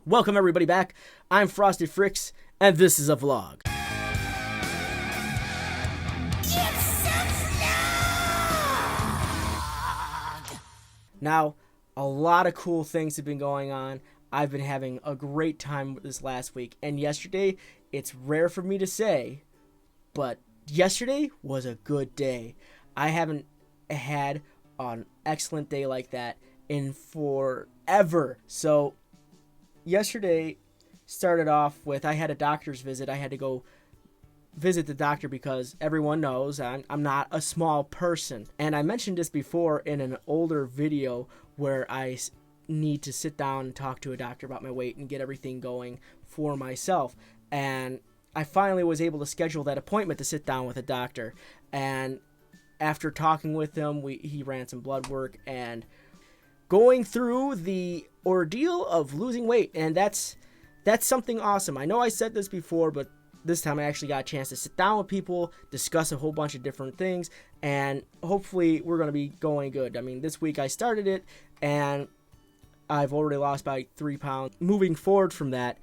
Welcome everybody back. I'm Frosted Fricks, and this is a vlog. Now, a lot of cool things have been going on. I've been having a great time this last week, and yesterday, it's rare for me to say, but yesterday was a good day. I haven't had an excellent day like that in forever. So, yesterday started off with, I had a doctor's visit. I had to go visit the doctor because everyone knows I'm not a small person. And I mentioned this before in an older video where I need to sit down and talk to a doctor about my weight and get everything going for myself. And I finally was able to schedule that appointment to sit down with a doctor. And after talking with him, he ran some blood work and going through the ordeal of losing weight. And that's something awesome. I know I said this before, but this time I actually got a chance to sit down with people, discuss a whole bunch of different things, and hopefully we're going to be going good. I mean, this week I started it, and I've already lost about 3 pounds. Moving forward from that,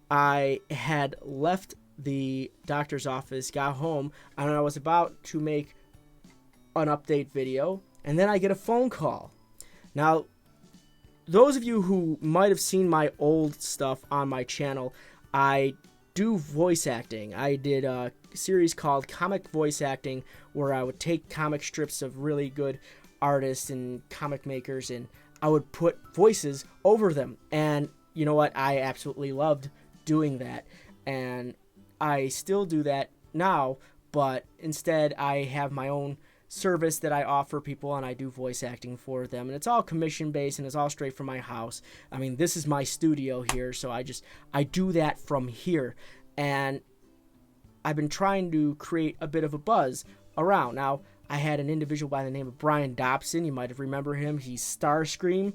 I had left the doctor's office, got home, and I was about to make an update video, and then I get a phone call. Now, those of you who might have seen my old stuff on my channel, I do voice acting. I did a series called Comic Voice Acting where I would take comic strips of really good artists and comic makers and I would put voices over them. And you know what? I absolutely loved doing that. And I still do that now, but instead I have my own service that I offer people and I do voice acting for them, and it's all commission based and it's all straight from my house. I mean, this is my studio here, so I do that from here, and I've been trying to create a bit of a buzz around. Now, I had an individual by the name of Brian Dobson. You might have remember him. He's Starscream.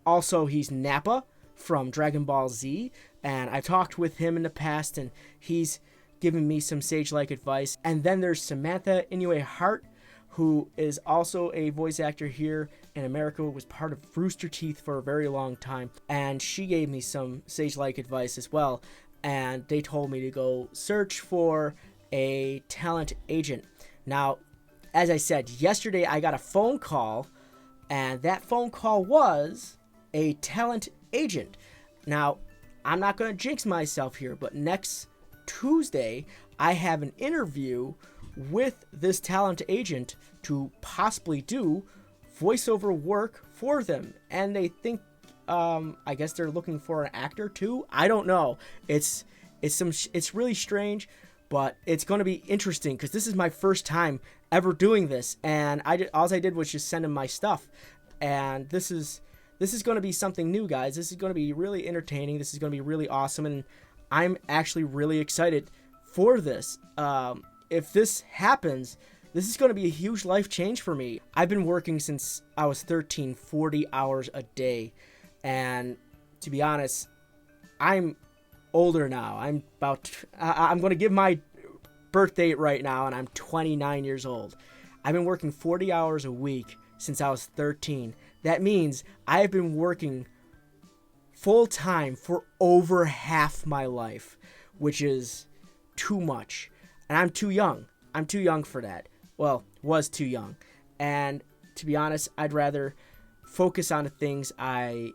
Also, he's Nappa from Dragon Ball Z, and I've talked with him in the past, and he's given me some sage-like advice. And then there's Samantha Inoue Hart, who is also a voice actor here in America, was part of Rooster Teeth for a very long time, and she gave me some sage-like advice as well. And they told me to go search for a talent agent. Now, as I said, yesterday I got a phone call, and that phone call was a talent agent. Now, I'm not going to jinx myself here, but next Tuesday, I have an interview with this talent agent to possibly do voiceover work for them. And they think, I guess they're looking for an actor too. I don't know. It's really strange, but it's going to be interesting because this is my first time ever doing this. And all I did was just send him my stuff. And this is going to be something new, guys. This is going to be really entertaining. This is going to be really awesome. And I'm actually really excited for this. If this happens, this is going to be a huge life change for me. I've been working since I was 13, 40 hours a day. And to be honest, I'm older now. I'm going to give my birth date right now, and I'm 29 years old. I've been working 40 hours a week since I was 13. That means I have been working full-time for over half my life, which is too much. And I'm too young. I'm too young for that. Well, was too young. And to be honest, I'd rather focus on the things I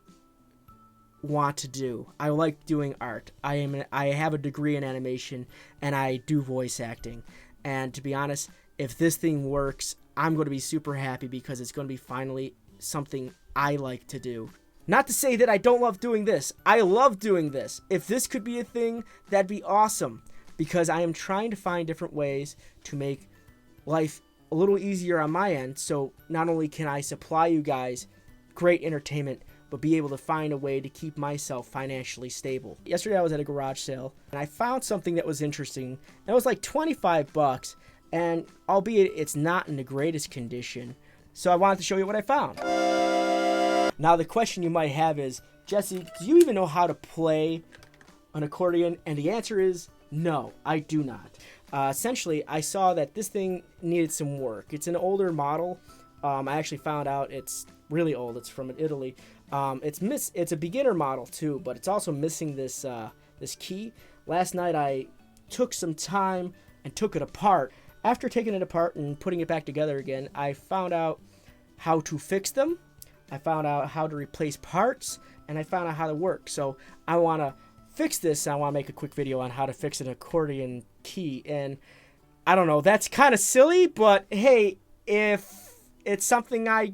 want to do. I like doing art. I have a degree in animation, and I do voice acting. And to be honest, if this thing works, I'm going to be super happy because it's going to be finally something I like to do. Not to say that I don't love doing this. I love doing this. If this could be a thing, that'd be awesome. Because I am trying to find different ways to make life a little easier on my end. So not only can I supply you guys great entertainment, but be able to find a way to keep myself financially stable. Yesterday I was at a garage sale, and I found something that was interesting. It was like $25, and albeit it's not in the greatest condition. So I wanted to show you what I found. Now, the question you might have is, Jesse, do you even know how to play an accordion? And the answer is no, I do not. Essentially, I saw that this thing needed some work. It's an older model. I actually found out it's really old. It's from Italy. It's a beginner model too, but it's also missing this this key. Last night I took some time and took it apart. After taking it apart and putting it back together again, I found out how to fix them. I found out how to replace parts, and I found out how to work. So I want to fix this. I want to make a quick video on how to fix an accordion key. And I don't know, that's kind of silly, but hey, if it's something I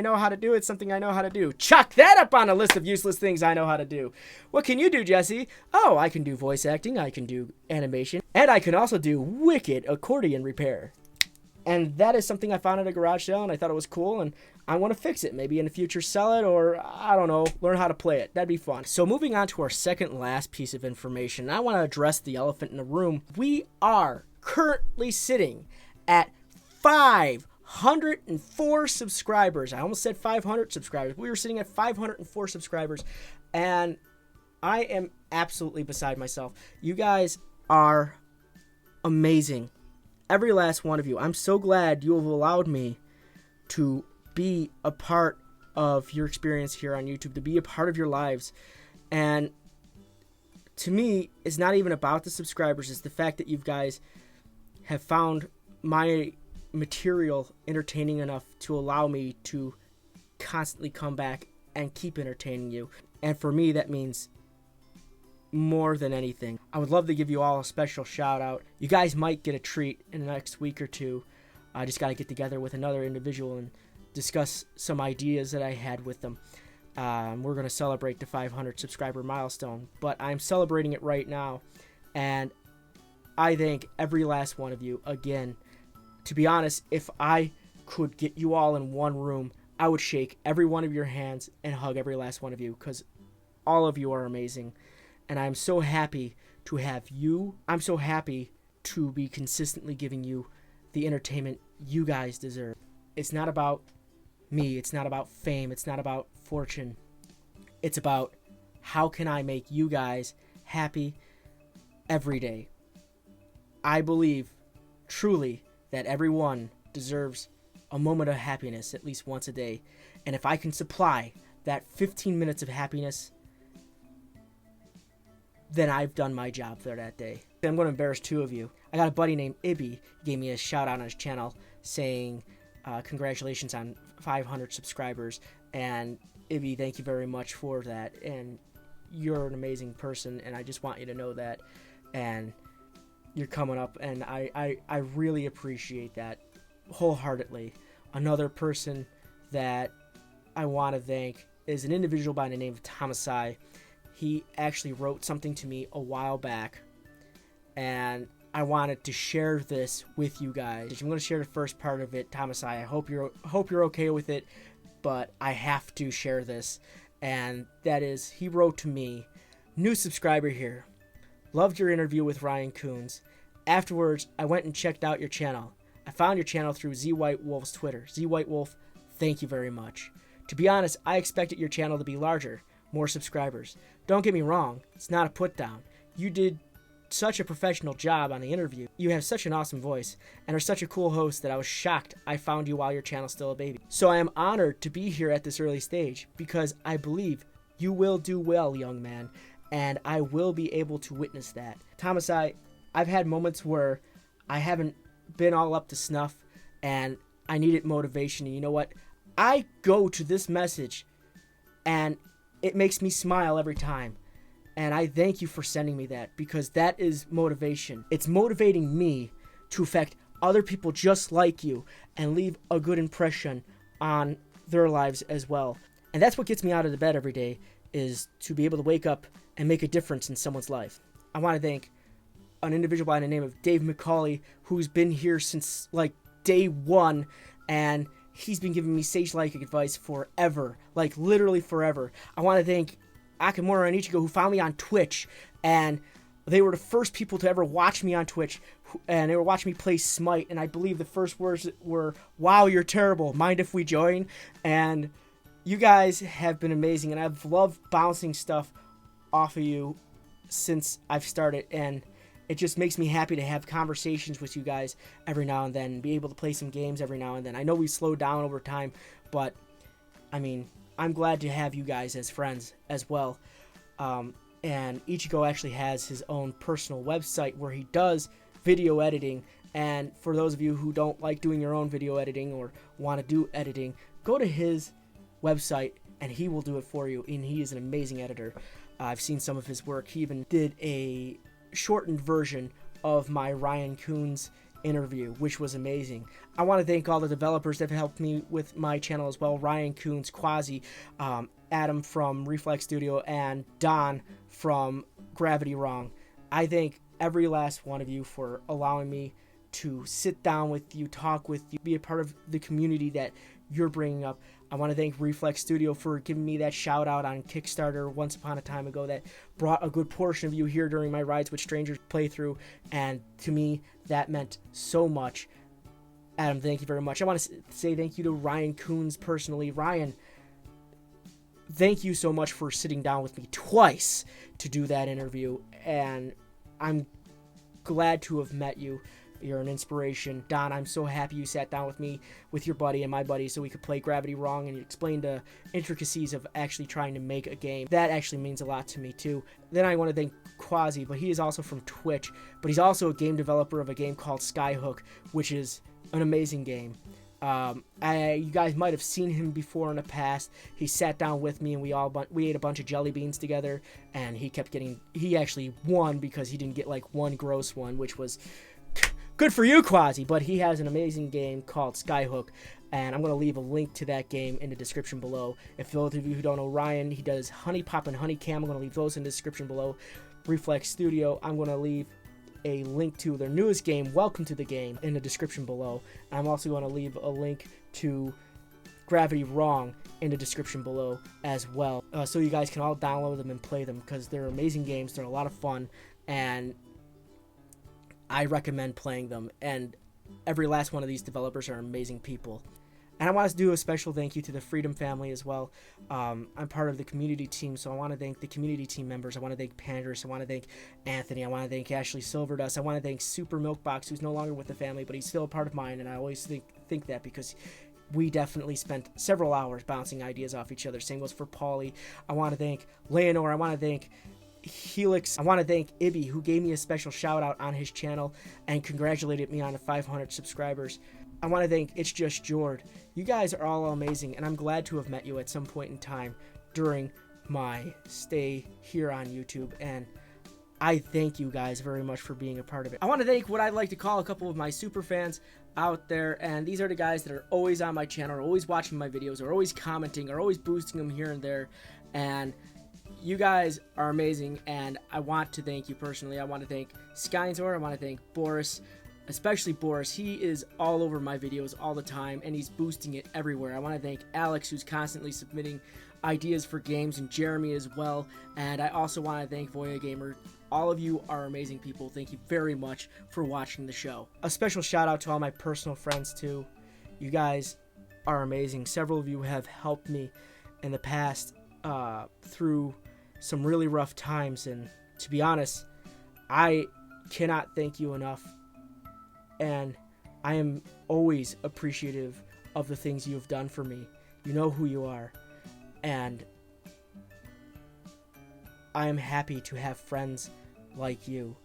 know how to do, it's something I know how to do. Chuck that up on a list of useless things I know how to do. What can you do, Jesse? Oh, I can do voice acting, I can do animation, and I can also do wicked accordion repair. And that is something I found at a garage sale, and I thought it was cool, and I want to fix it. Maybe in the future sell it, or I don't know, learn how to play it. That'd be fun. So moving on to our second last piece of information, I want to address the elephant in the room. We are currently sitting at 504 subscribers. I almost said 500 subscribers. We were sitting at 504 subscribers, and I am absolutely beside myself. You guys are amazing. Every last one of you. I'm so glad you have allowed me to be a part of your experience here on YouTube, to be a part of your lives. And to me, it's not even about the subscribers. It's the fact that you guys have found my material entertaining enough to allow me to constantly come back and keep entertaining you. And for me, that means more than anything. I would love to give you all a special shout out. You guys might get a treat in the next week or two. I just got to get together with another individual and discuss some ideas that I had with them. We're going to celebrate the 500 subscriber milestone, but I'm celebrating it right now, and I thank every last one of you. Again, to be honest, if I could get you all in one room, I would shake every one of your hands and hug every last one of you, because all of you are amazing. And I'm so happy to have you. I'm so happy to be consistently giving you the entertainment you guys deserve. It's not about me. It's not about fame. It's not about fortune. It's about how can I make you guys happy every day. I believe truly that everyone deserves a moment of happiness at least once a day. And if I can supply that 15 minutes of happiness, then I've done my job for that day. I'm going to embarrass two of you. I got a buddy named Ibby. He gave me a shout out on his channel saying congratulations on 500 subscribers. And Ibby, thank you very much for that. And you're an amazing person, and I just want you to know that. And you're coming up, and I really appreciate that wholeheartedly. Another person that I want to thank is an individual by the name of Thomasai. He actually wrote something to me a while back, and I wanted to share this with you guys. I'm going to share the first part of it, Thomasai. I hope you're okay with it, but I have to share this. And that is, he wrote to me, "New subscriber here. Loved your interview with Ryan Koons. Afterwards, I went and checked out your channel. I found your channel through Z White Wolf's Twitter. Z White Wolf, thank you very much. To be honest, I expected your channel to be larger, more subscribers. Don't get me wrong, it's not a put down. You did such a professional job on the interview. You have such an awesome voice and are such a cool host that I was shocked I found you while your channel's still a baby. So I am honored to be here at this early stage because I believe you will do well, young man, and I will be able to witness that." Thomas, I've had moments where I haven't been all up to snuff and I needed motivation, and you know what? I go to this message and it makes me smile every time. And I thank you for sending me that, because that is motivation. It's motivating me to affect other people just like you and leave a good impression on their lives as well. And that's what gets me out of the bed every day, is to be able to wake up and make a difference in someone's life. I want to thank an individual by the name of Dave McCauley, who's been here since like day one, and he's been giving me sage-like advice forever, like literally forever. I want to thank Akamura and Ichigo, who found me on Twitch, and they were the first people to ever watch me on Twitch, and they were watching me play Smite, and I believe the first words were, "Wow, you're terrible. Mind if we join?" And you guys have been amazing, and I've loved bouncing stuff off of you since I've started, and it just makes me happy to have conversations with you guys every now and then, and be able to play some games every now and then. I know we slowed down over time, but I mean, I'm glad to have you guys as friends as well. And Ichigo actually has his own personal website where he does video editing. And for those of you who don't like doing your own video editing or want to do editing, go to his website and he will do it for you. And he is an amazing editor. I've seen some of his work. He even did a shortened version of my Ryan Koons interview, which was amazing. I want to thank all the developers that have helped me with my channel as well. Ryan Koons, Quazi, Adam from Reflex Studio, and Don from Gravity Wrong. I thank every last one of you for allowing me to sit down with you, talk with you, be a part of the community that you're bringing up. I want to thank Reflex Studio for giving me that shout out on Kickstarter once upon a time ago that brought a good portion of you here during my Rides with Strangers playthrough, and to me that meant so much. Adam, thank you very much. I want to say thank you to Ryan Koons personally. Ryan, thank you so much for sitting down with me twice to do that interview, and I'm glad to have met you. You're an inspiration. Don, I'm so happy you sat down with me, with your buddy and my buddy, so we could play Gravity Wrong, and you explained the intricacies of actually trying to make a game. That actually means a lot to me, too. Then I want to thank Quazi, but he is also from Twitch, but he's also a game developer of a game called Skyhook, which is an amazing game. You guys might have seen him before in the past. He sat down with me and we ate a bunch of jelly beans together, and he actually won because he didn't get like one gross one, which was good for you, Quazi. But he has an amazing game called Skyhook, and I'm going to leave a link to that game in the description below. If those of you who don't know Ryan, he does Honey Pop and Honey Cam. I'm going to leave those in the description below. Reflex Studio, I'm going to leave a link to their newest game, Welcome to the Game, in the description below. I'm also going to leave a link to Gravity Wrong in the description below as well, so you guys can all download them and play them, because they're amazing games. They're a lot of fun, and I recommend playing them. And every last one of these developers are amazing people. And I want to do a special thank you to the Freedom family as well. I'm part of the community team, so I want to thank the community team members. I want to thank Panders. I want to thank Anthony. I want to thank Ashley Silverdust. I want to thank Super Milkbox, who's no longer with the family, but he's still a part of mine, and I always think that because we definitely spent several hours bouncing ideas off each other. Same goes for Paulie. I want to thank Leonore. I want to thank Helix. I want to thank Ibby, who gave me a special shout out on his channel and congratulated me on the 500 subscribers. I want to thank It's Just Jord. You guys are all amazing, and I'm glad to have met you at some point in time during my stay here on YouTube, and I thank you guys very much for being a part of it. I want to thank what I'd like to call a couple of my super fans out there, and these are the guys that are always on my channel, are always watching my videos, are always commenting, are always boosting them here and there, and you guys are amazing, and I want to thank you personally. I want to thank Skynzor. I want to thank Boris, especially Boris. He is all over my videos all the time, and he's boosting it everywhere. I want to thank Alex, who's constantly submitting ideas for games, and Jeremy as well. And I also want to thank Voya Gamer. All of you are amazing people. Thank you very much for watching the show. A special shout out to all my personal friends too. You guys are amazing. Several of you have helped me in the past through some really rough times, and to be honest, I cannot thank you enough, and I am always appreciative of the things you have done for me. You know who you are, and I am happy to have friends like you.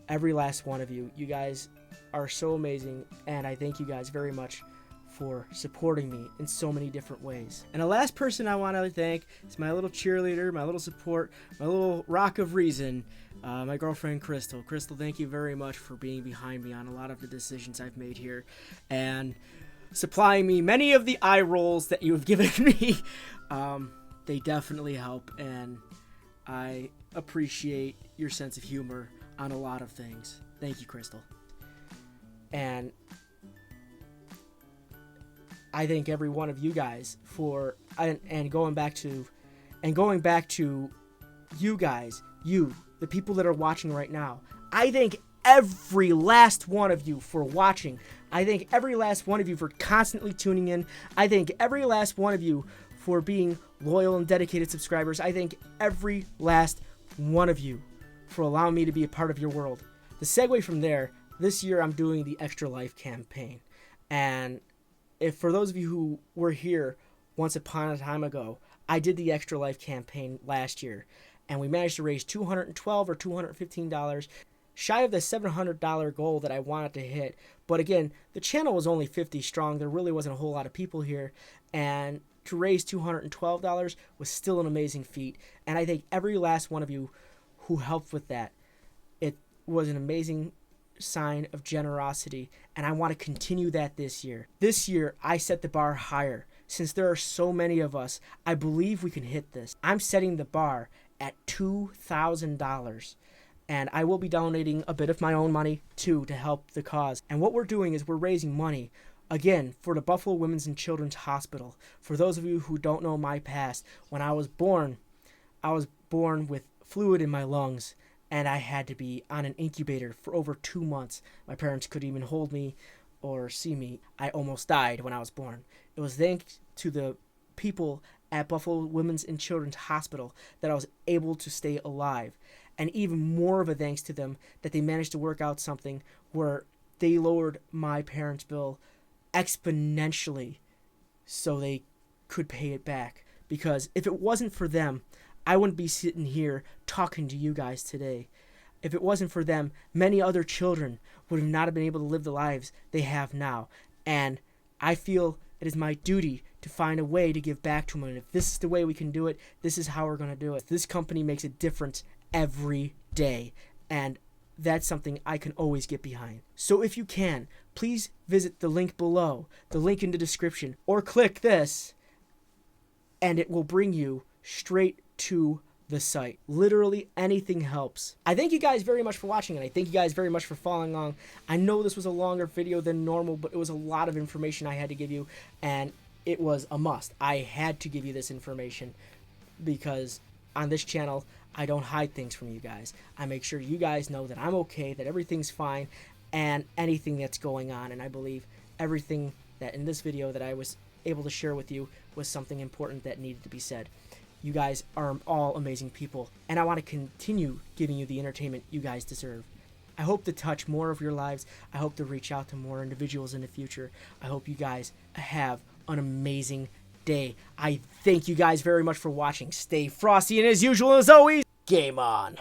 Every last one of you. You guys are so amazing, and I thank you guys very much for supporting me in so many different ways. And the last person I want to thank is my little cheerleader, my little support, my little rock of reason, my girlfriend Crystal. Crystal, thank you very much for being behind me on a lot of the decisions I've made here and supplying me many of the eye rolls that you have given me. They definitely help, and I appreciate your sense of humor on a lot of things. Thank you, Crystal. And I thank every one of you guys for going back to you guys, the people that are watching right now. I thank every last one of you for watching. I thank every last one of you for constantly tuning in. I thank every last one of you for being loyal and dedicated subscribers. I thank every last one of you for allowing me to be a part of your world. The segue from there, this year I'm doing the Extra Life campaign, and if for those of you who were here once upon a time ago, I did the Extra Life campaign last year, and we managed to raise $212 or $215, shy of the $700 goal that I wanted to hit. But again, the channel was only 50 strong. There really wasn't a whole lot of people here, and to raise $212 was still an amazing feat. And I thank every last one of you who helped with that. It was an amazing sign of generosity, and I want to continue that this year. This year, I set the bar higher. Since there are so many of us, I believe we can hit this. I'm setting the bar at $2,000, and I will be donating a bit of my own money too to help the cause. And what we're doing is we're raising money again for the Buffalo Women's and Children's Hospital. For those of you who don't know my past, when I was born with fluid in my lungs, and I had to be on an incubator for over 2 months. My parents couldn't even hold me or see me. I almost died when I was born. It was thanks to the people at Buffalo Women's and Children's Hospital that I was able to stay alive. And even more of a thanks to them that they managed to work out something where they lowered my parents' bill exponentially so they could pay it back. Because if it wasn't for them, I wouldn't be sitting here talking to you guys today. If it wasn't for them, many other children would have not been able to live the lives they have now. And I feel it is my duty to find a way to give back to them. And if this is the way we can do it, this is how we're going to do it. This company makes a difference every day. And that's something I can always get behind. So if you can, please visit the link below, the link in the description, or click this, and it will bring you straight to the site. Literally anything helps. I thank you guys very much for watching, and I thank you guys very much for following along. I know this was a longer video than normal, but it was a lot of information I had to give you, and it was a must. I had to give you this information because on this channel, I don't hide things from you guys. I make sure you guys know that I'm okay, that everything's fine, and anything that's going on. And I believe everything that in this video that I was able to share with you was something important that needed to be said. You guys are all amazing people, and I want to continue giving you the entertainment you guys deserve. I hope to touch more of your lives. I hope to reach out to more individuals in the future. I hope you guys have an amazing day. I thank you guys very much for watching. Stay frosty, and as usual, as always, game on.